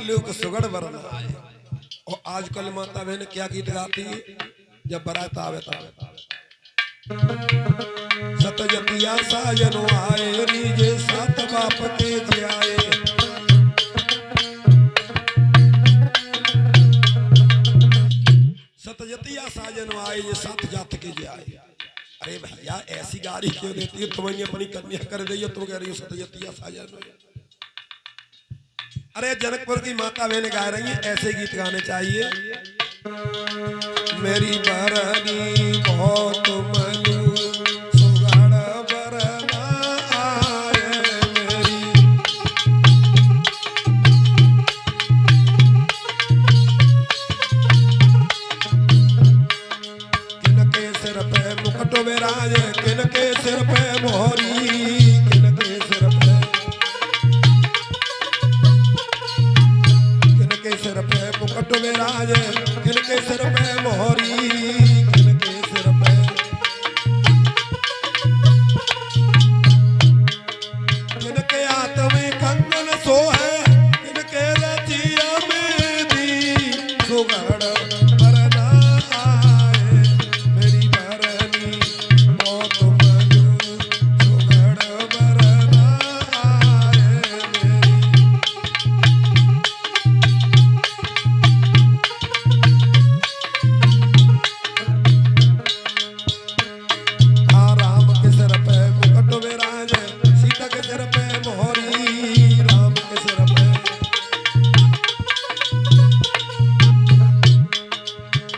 कमल को सुगड़ वरना आए। और आजकल माता बहन क्या गीत गाती है जब बारात आवे तब सतजतिया साजनो आए रीजे सात बाप के जाए। सतजतिया साजनो आए ये सात जात के जाए। अरे भैया ऐसी गाड़ी क्यों देती है? तुम्हें अपनी कन्या कर दी तुम कह रही हो सतजतिया साजन। अरे जनकपुर की माता बहन गा रही है, ऐसे गीत गाने चाहिए। मेरी बरनी बहुत मनु सुगड़ बरना आए मेरी। किनके सिर पे मुकुट विराजे, किनके सिर पे मोहरी, किनके सिर पे, किनके सिर पे मुकुट विराजे, किनके सिर पे मोहरी, किनके सिर पे, किनके हाथ में कंगन सोहे, किनके रचिया में दी सुगड़ बरना आए मेरी बरनी बहुत मनु सुगड़ बरना आए मेरी। राम के सिर पे मुकुट विराजे, सीता के सिर पे मोहरी, राम के सिर पे,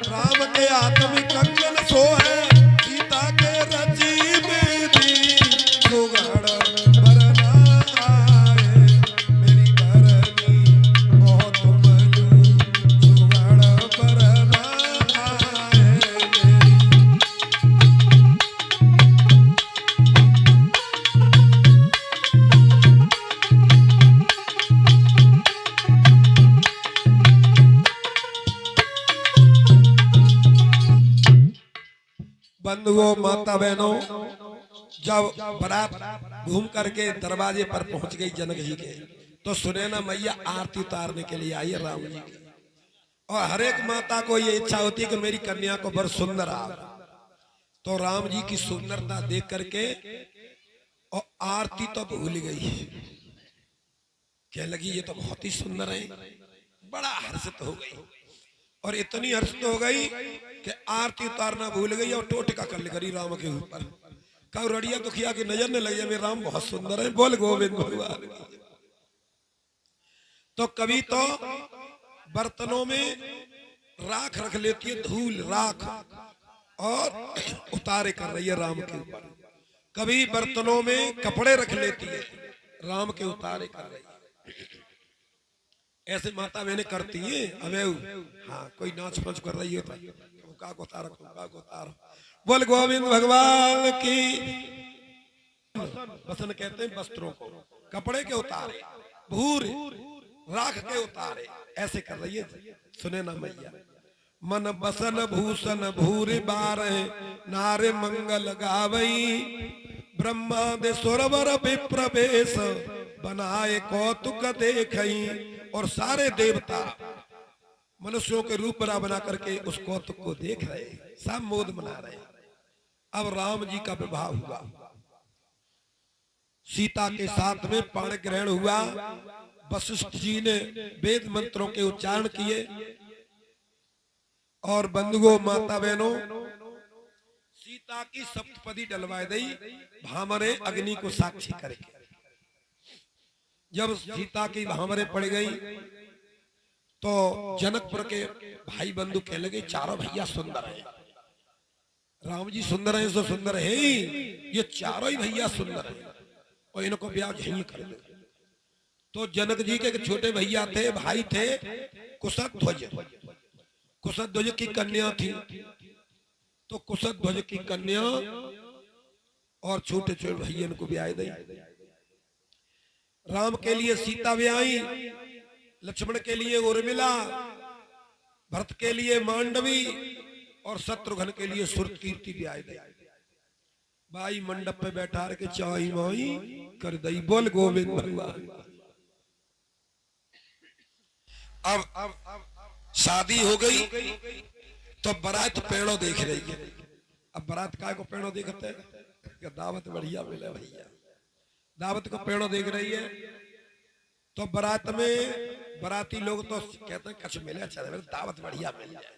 राम के हाथ में कंगन सोहे, सीता के रची में दी सुगड़ बरना आए मेरी बरनी बहुत मनु सुगड़ बरना आए मेरी। बंधुओं माता बहनों, जब बारात घूम करके दरवाजे पर पहुंच गई जनक जी के, तो सुनैना मैया आरती उतारने के लिए आई राम जी की। और हर एक माता को ये इच्छा होती है कि मेरी कन्या को बर सुंदर आवे। तो राम जी की सुंदरता देख करके और आरती तो भूल गई, क्या लगी ये तो बहुत ही सुंदर है, बड़ा हर्षित हो गई। और इतनी हर्षित हो गई कि आरती उतारना भूल गई और टोटका कर करी राम के ऊपर। कब रड़िया दुखिया की नजर न लगे मेरे राम बहुत सुंदर है, बोल गोविंद भगवान। तो कभी तो बर्तनों में राख रख लेती है, धूल राख, और उतारे कर रही है राम के ऊपर। कभी बर्तनों में कपड़े रख लेती है, राम के उतारे कर रही है। ऐसे माता बहने करती है। अबे हाँ कोई नाच पाच कर रही है तो का को उतारो, का को उतारो, बोल गोविंद भगवान की। बसन कहते हैं वस्त्रों को, कपड़े के उतारे, भूर राख के उतारे, ऐसे कर रही है सुनैना मैया। मन बसन भूषण भूरि बारह नारे मंगल गावई, ब्रह्मा दे सुरवर विप्र वेश बनाए कौतुक देखई। और सारे देवता मनुष्यों के रूप बना करके उस कौतुक को देख रहे, सब मोद मना रहे। अब राम जी का विवाह हुआ, सीता के साथ में पाण ग्रहण हुआ। वशिष्ठ जी ने वेद मंत्रों के उच्चारण किए। और बंधुओं माता बहनों, सीता की सप्तपदी डलवाई दी भामरे अग्नि को साक्षी करके। जब सीता की भामरे पड़ गई तो जनकपुर के भाई बंधु कहने लगे चारों भैया सुंदर हैं, राम जी सुंदर हैं सो सुंदर है ही, ये चारों ही भैया सुंदर हैं और इनको ब्याह यहीं कर दो। तो जनक जी के छोटे भैया थे, भाई थे कुशध्वज। कुशध्वज की कन्या थी, तो कुशध्वज की कन्या और छोटे छोटे भैया को ब्याह दी। राम के लिए सीता ब्याही, लक्ष्मण के लिए उर्मिला, भरत के लिए मांडवी और शत्रुघ्न के लिए सुरकीर्ति ब्याह दी। भाई मंडप पे बैठा के चाई माई कर दई, बोल गोविंद भगवान। अब शादी हो गई तो बारात पेड़ों देख रही है। अब बारात काय को पेड़ों देखते हैं, दावत बढ़िया मिले भैया, दावत को पेड़ों देख रही है। तो बारात में बाराती लोग तो कहते हैं कछ मिले चले, दावत बढ़िया मिल जाए।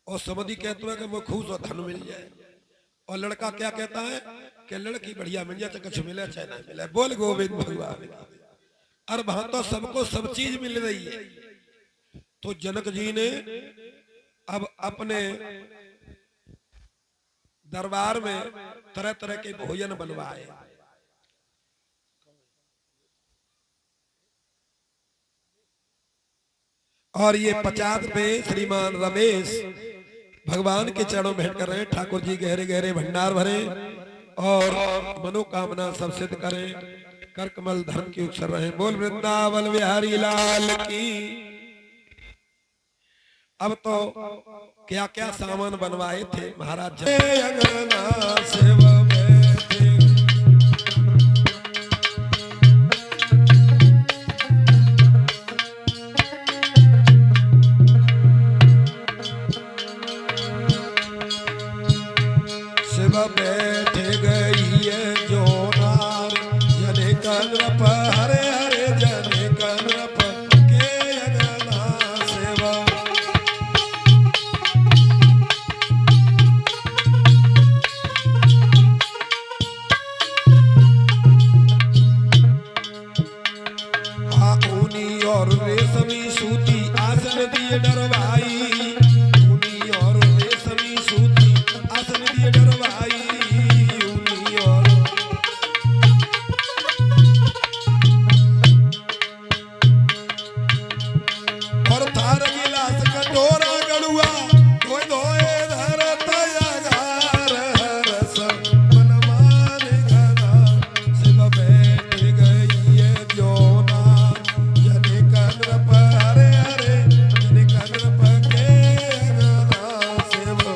और समझी कहते हैं कि वो खुश और धन मिल जाए। और लड़का क्या कहता है कि लड़की बढ़िया मिल जाए, कछ मिले चाहे ना मिले, बोल गोविंद भगवान। और वहां तो सबको सब चीज मिल रही है। तो जनक जी ने अब अपने दरबार में तरह तरह के भोजन बनवाए। और ये 50 पे श्रीमान रमेश भगवान के चरणों में भेंट कर रहे हैं। ठाकुर जी गहरे गहरे भंडार भरे और मनोकामना सब सिद्ध करें, कर कमल धर्म की उत्सर रहे। बोल वृंदावन बिहारी लाल की। अब तो क्या क्या सामान बनवाए थे महाराज अंगना सेवा बैठे। सेवा बैठे गई है जो नार जने कनप हरे हरे जने कनप के अंगना सेवा। और रेशमी सूती आसन दिए डरवाई, ऊनी और रेशमी सूती आसन दिए डरवाई, ऊनी और थार गिलास कटोरा गड़ुआ धोए धोए धरत अगार रस मनमान घना शिव बैठ गई है जोना जने कनप हरे हरे जने कनप के अंगना सेवा।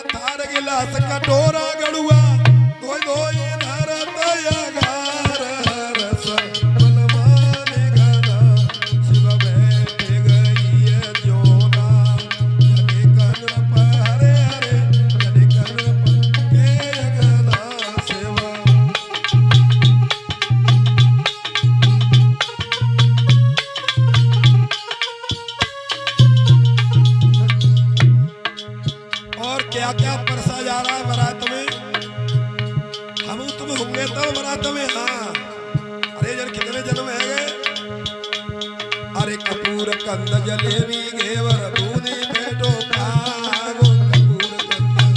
थार गिलास कटोरा गड़ुआ धोए धोए धरत अगार रस मनमान घना शिव बैठ गई है जोना जने कनप हरे हरे जने कनप के अंगना सेवा। और क्या क्या परसा जा रहा है बारात में, हम तुम होंगे तो बारात में। हाँ अरे जन कितने जन्म है गए। अरे कपूर कंद जलेबी घेवर दूधी बैठो भागो कपूर कंद।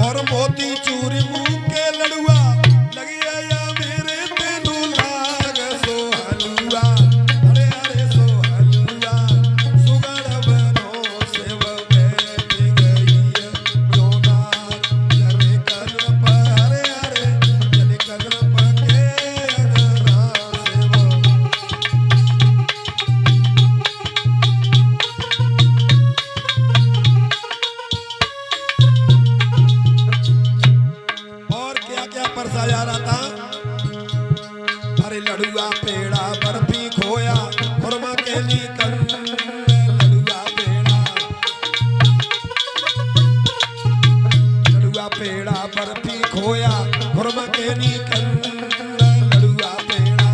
और मोती चूरी मुंह के लड़ुआ लगी या मेरे तेनू लाग सो हलुआ अरे अरे सो हलुआ सुगड़ बनो सेव बैठ गई है जोना जने कनप हरे हरे जने कनप के अंगना सेवा। और क्या क्या परसा जा रहा था। अरे लड़ुआ पेड़ा बर्फी खोया खुरमा के निकल लड़ुआ पेड़ा, लड़ुआ पेड़ा बर्फी खोया खुरमा के निकल लड़ुआ पेड़ा।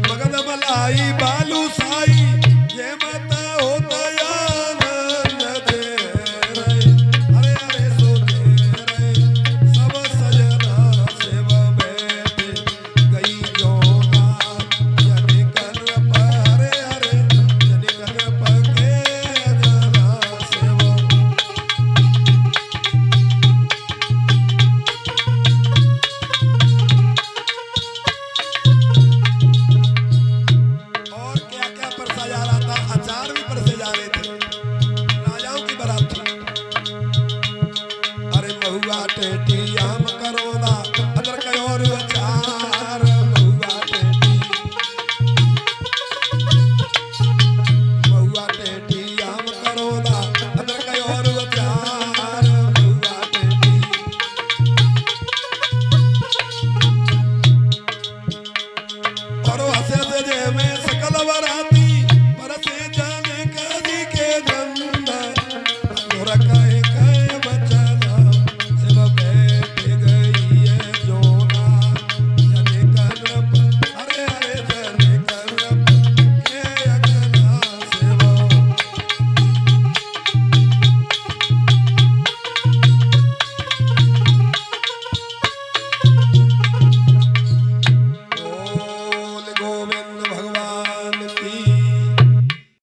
मगन मलाई बालू साई ये मत होता आनंद दे रहे अरे अरे सो दे रहे सब सजना सेवा बैठ गई जोना जने कनप हरे हरे जने कनप के अंगना सेवा। और में सकल वरात